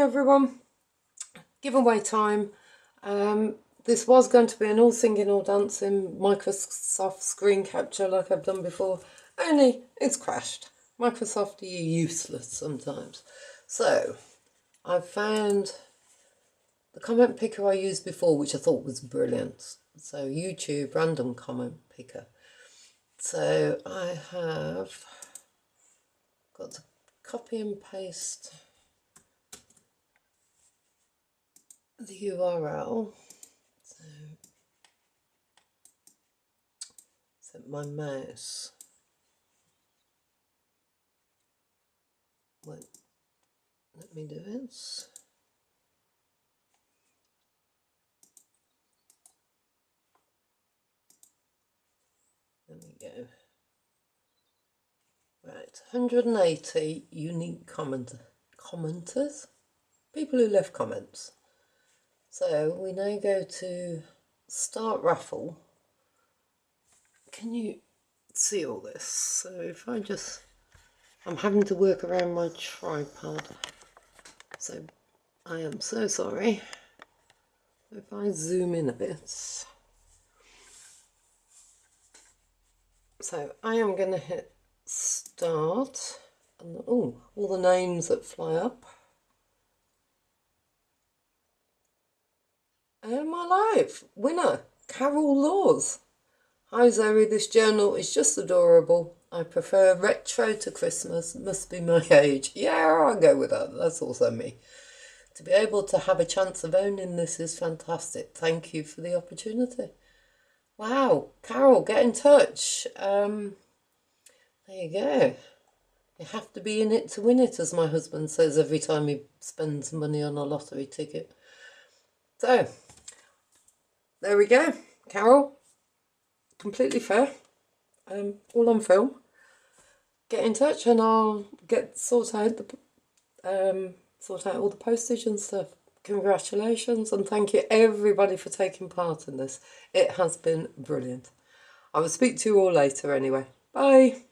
everyone, giveaway time. This was going to be an all singing all dancing Microsoft screen capture like I've done before, only it's crashed. Microsoft are useless sometimes. So I found the comment picker I used before, which I thought was brilliant. So YouTube random comment picker. So I have got to copy and paste the URL. So set my mouse. Wait, let me do this. There we go. Right, 180 unique commenters, people who left comments. So we now go to start raffle. Can you see all this? So if I'm having to work around my tripod. So I am so sorry. If I zoom in a bit. So I am going to hit start. And oh, all the names that fly up. And my live winner, Carol Laws. Hi Zoe, this journal is just adorable. I prefer retro to Christmas. Must be my age. Yeah, I'll go with that. That's also me. To be able to have a chance of owning this is fantastic. Thank you for the opportunity. Wow, Carol, get in touch. There you go. You have to be in it to win it, as my husband says every time he spends money on a lottery ticket. So, there we go. Carol, completely fair. All on film. Get in touch and I'll sort out all the postage and stuff. Congratulations and thank you everybody for taking part in this. It has been brilliant. I will speak to you all later anyway. Bye.